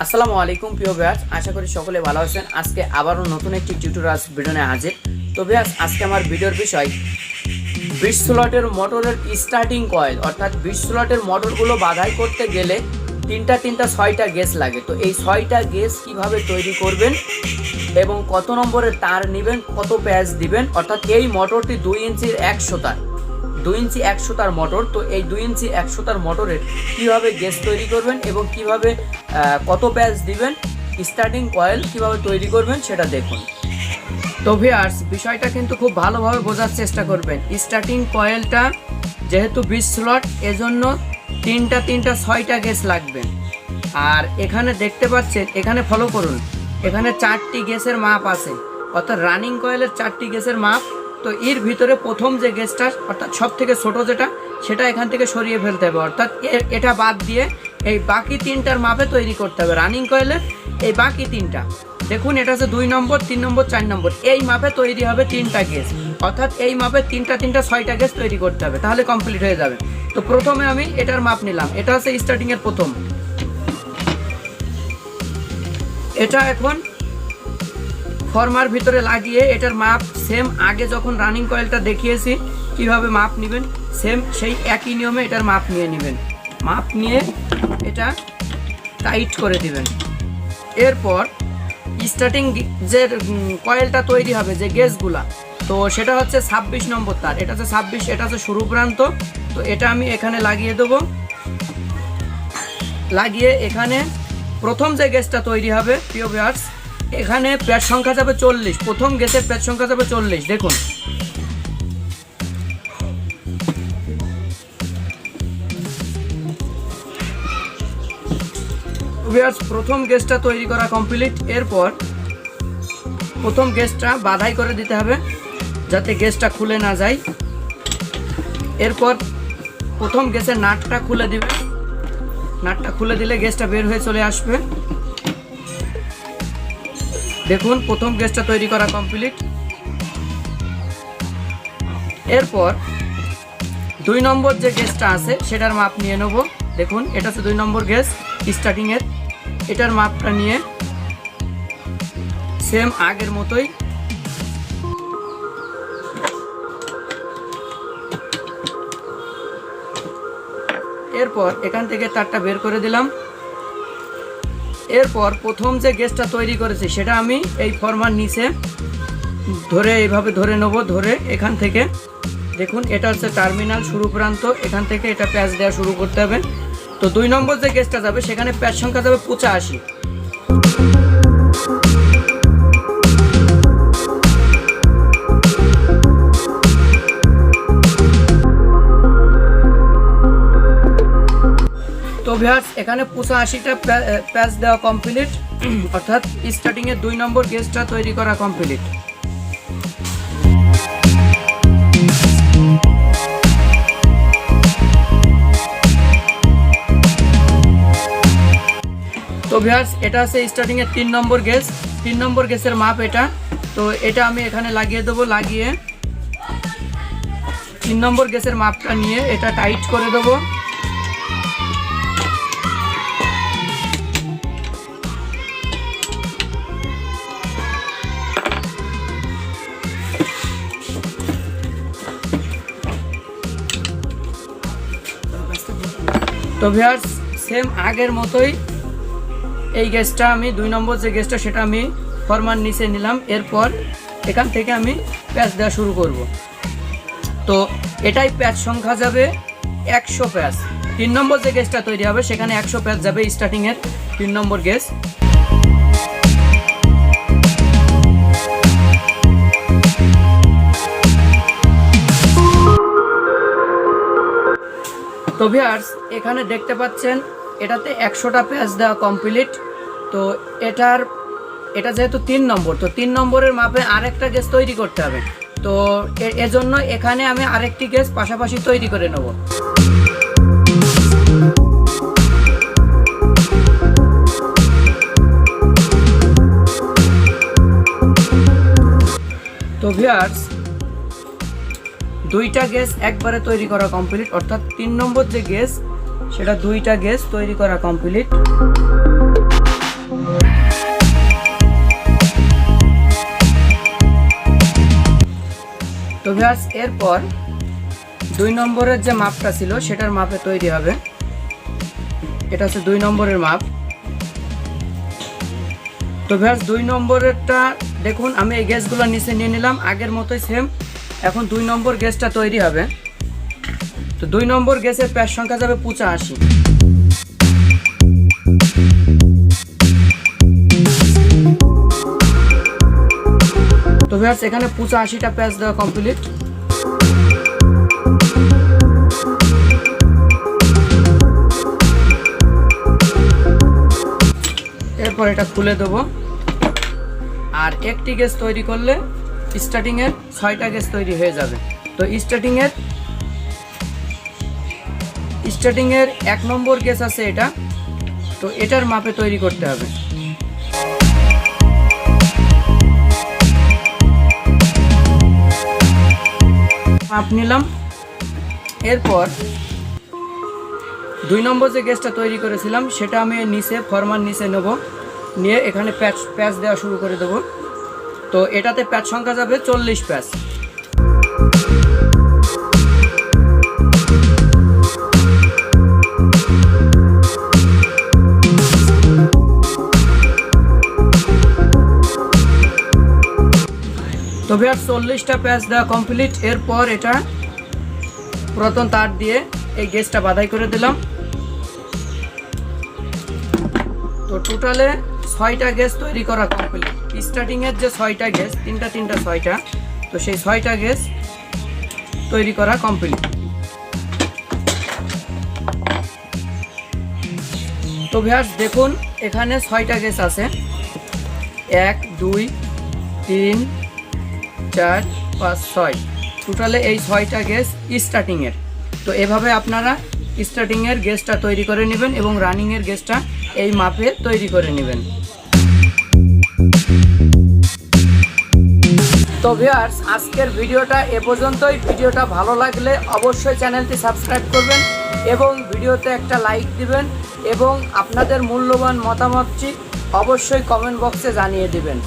আসসালামু আলাইকুম প্রিয় ভিউয়ার্স, আশা করি সকলে ভালো আছেন। আজকে আবারও নতুন একটি টিউটোরিয়াল ভিডিও নিয়ে হাজির। তো ভিউয়ার্স, আজকে আমার ভিডিওর বিষয় 20 স্লটের মোটরের স্টার্টিং কয়েল, অর্থাৎ 20 স্লটের মোটরগুলো বাধাই করতে গেলে তিনটা 6টা গেজ লাগে। তো এই 6টা গেজ কিভাবে তৈরি করবেন এবং কত নম্বরের তার নেবেন, কত প্যাচ দিবেন, অর্থাৎ এই মোটরটি 2 ইঞ্চির 100 তার 2 ইঞ্চি 100 তার মোটর। তো এই 2 ইঞ্চি 100 তার মোটরের কীভাবে গেজ তৈরি করবেন এবং কিভাবে কত প্যাচ দিবেন, স্টার্টিং কয়েল কিভাবে তৈরি করবেন সেটা দেখুন। তো ভিউয়ার্স, বিষয়টা কিন্তু খুব ভালোভাবে বোঝার চেষ্টা করবেন। স্টার্টিং কয়েলটা যেহেতু 20 স্লট, এজন্য তিনটা 6টা গেজ লাগবে। আর এখানে দেখতে পাচ্ছেন, এখানে ফলো করুন, এখানে 4টি গেজের মাপ আছে, অর্থাৎ রানিং কয়েলের 4টি গেজের মাপ। তো এর ভিতরে প্রথম যে গেজটা, অর্থাৎ সব থেকে ছোটো যেটা, সেটা এখান থেকে সরিয়ে ফেলতে হবে, অর্থাৎ এটা বাদ দিয়ে এই বাকি তিনটার মাপে তৈরি করতে হবে। রানিং কয়েলের এই বাকি তিনটা দেখুন, এটা হচ্ছে 2 নম্বর, 3 নম্বর, 4 নম্বর, এই মাপে তৈরি হবে 3টা গেজ, অর্থাৎ এই মাপে তিনটা 6টা গেজ তৈরি করতে হবে, তাহলে কমপ্লিট হয়ে যাবে। তো প্রথমে আমি এটার মাপ নিলাম, এটা হচ্ছে স্টার্টিংয়ের প্রথম। এটা এখন ফর্মার ভিতরে লাগিয়ে এটার মাপ সেম আগে যখন রানিং কয়েলটা দেখিয়েছি কিভাবে মাপ নেবেন, সেম সেই একই নিয়মে এটার মাপ নিয়ে নেবেন। মাপ নিয়ে এটা টাইট করে দিবেন। এরপর স্টার্টিং যে কয়েলটা তৈরি হবে, যে গেজগুলা, তো সেটা হচ্ছে 26 নম্বর তার, এটা হচ্ছে 26, এটা হচ্ছে শুরু প্রান্ত। তো এটা আমি এখানে লাগিয়ে দেবো। লাগিয়ে এখানে প্রথম যে গেজটা তৈরি হবে প্রিয় ভিউয়ার্স, এখানে প্যাচ সংখ্যা যাবে 40, প্রথম গেজের প্যাচ সংখ্যা যাবে 40। দেখুন, প্রথম গেজটা তৈরি করা কমপ্লিট। এরপর প্রথম গেজটা বাধাই করে দিতে হবে যাতে গেজটা খুলে না যায়। এরপর প্রথম গেজের নাটটা খুলে দিবে, নাটটা খুলে দিলে গেজটা বের হয়ে চলে আসবে। দেখুন, প্রথম গেজটা তৈরি করা কমপ্লিট। এরপর 2 নম্বর যে গেজটা আছে সেটার মাপ নিয়ে নেব। দেখুন, এটা হচ্ছে 2 নম্বর গেজ স্টার্টিংয়ের, এটার মাপটা নিয়ে সেম আগের মতোই এরপর এখান থেকে তারটা বের করে দিলাম। এরপর প্রথম যে গেজটা তৈরি করেছি সেটা আমি এই ফর্মার নিচে ধরে এইভাবে ধরে নেব। ধরে এখান থেকে দেখুন, এটা হচ্ছে টার্মিনাল শুরু প্রান্ত, এখান থেকে এটা প্যাচ দেওয়া শুরু করতে হবে। তো 2 নম্বর যে গেজটা যাবে সেখানে প্যাচ সংখ্যা যাবে 85। তো ভিউয়ার্স, এখানে 85টা প্যাচ দেওয়া কমপ্লিট, অর্থাৎ স্টার্টিংয়ের 2 নম্বর গেজটা তৈরি করা কমপ্লিট। তো ভিউয়ার্স, এটা আছে স্টার্টিংয়ের 3 নম্বর গেজ, 3 নম্বর গেজের মাপ এটা। তো এটা আমি এখানে লাগিয়ে দেবো। লাগিয়ে 3 নম্বর গেজের মাপটা নিয়ে এটা টাইট করে দেবো। তো ভিউয়ার্স, সেম আগের মতোই এই গ্যাসটা আমি 2 নম্বর যে গ্যাসটা সেটা আমি ফর্মার নিচে নিলাম। এরপর এখান থেকে আমি প্যাচ দেওয়া শুরু করব। তো এটাই প্যাচ সংখ্যা যাবে 100 প্যাচ। 3 নম্বর যে গ্যাসটা তৈরি হবে সেখানে 100 প্যাচ যাবে স্টার্টিংয়ের 3 নম্বর গ্যাস। তো ভিউয়ার্স, এখানে দেখতে পাচ্ছেন এটাতে 100টা প্যাচ দেওয়া কমপ্লিট। তো এটা যেহেতু 3 নম্বর, তো 3 নম্বরের মাপে আরেকটা গ্যাস তৈরি করতে হবে। তো এজন্য এখানে আমি আরেকটি গ্যাস পাশাপাশি তৈরি করে নেব। তো ভিউয়ার্স, 2টা গ্যাস একবারে তৈরি করা কমপ্লিট, অর্থাৎ 3 নম্বর যে গ্যাস সেটা 2টা গ্যাস তৈরি করা কমপ্লিট। ভিউয়ার্স এরপর 2 নম্বরের যে মাপটা ছিল সেটার মাপে তৈরি হবে। এটা হচ্ছে 2 নম্বরের মাপ। তো ভিউয়ার্স 2 নম্বরেরটা দেখুন আমি এই গ্যাসগুলো নিচে নিয়ে নিলাম আগের মতোই সেম। এখন 2 নম্বর গ্যাসটা তৈরি হবে। তো 2 নম্বর গ্যাসের প্যাচ সংখ্যা যাবে 85। তো ভিউয়ার্স এখানে 85টা প্যাচ দেওয়া কমপ্লিট। এরপর এটা খুলে দেবো। আর একটি গ্যাস তৈরি করলে স্টার্টিংয়ের 6টা গ্যাস তৈরি হয়ে যাবে। তো স্টার্টিংয়ের 1 নম্বর গ্যাস আছে এটা, তো এটার মাপে তৈরি করতে হবে। মাপ নিলাম। এরপর 2 নম্বর যে গ্যাসটা তৈরি করেছিলাম সেটা আমি নিচে ফরমান নিচে নেব, নিয়ে এখানে প্যাচ দেওয়া শুরু করে দেব। তো এটাতে প্যাচ সংখ্যা যাবে 40 প্যাচ। তো ভিউয়ার্স 40টা প্যাচ দেওয়া কমপ্লিট। এরপর এটা পুরাতন তার দিয়ে এই গ্যাসটা বাঁধাই করে দিলাম। তো টোটালে 6টা গ্যাস তৈরি করা কমপ্লিট। স্টার্টিংয়ের যে 6টা গ্যাস, তিনটা 6টা, তো সেই 6টা গ্যাস তৈরি করা কমপ্লিট। তো ভিউয়ার্স দেখুন এখানে 6টা গ্যাস আছে, 1 2 3 4 5 6। টোটালে এই 6টা গ্যাস স্টার্টিংয়ের। তো এভাবে আপনারা স্টার্টিংয়ের গ্যাসটা তৈরি করে নেবেন এবং রানিংয়ের গ্যাসটা এই মাপে তৈরি করে নেবেন। তো ভিউয়ার্স আজকের ভিডিওটা এ পর্যন্তই। ভিডিওটা ভালো লাগলে অবশ্যই চ্যানেলটি সাবস্ক্রাইব করবেন এবং ভিডিওতে একটা লাইক দিবেন এবং আপনাদের মূল্যবান মতামতটি অবশ্যই কমেন্ট বক্সে জানিয়ে দিবেন।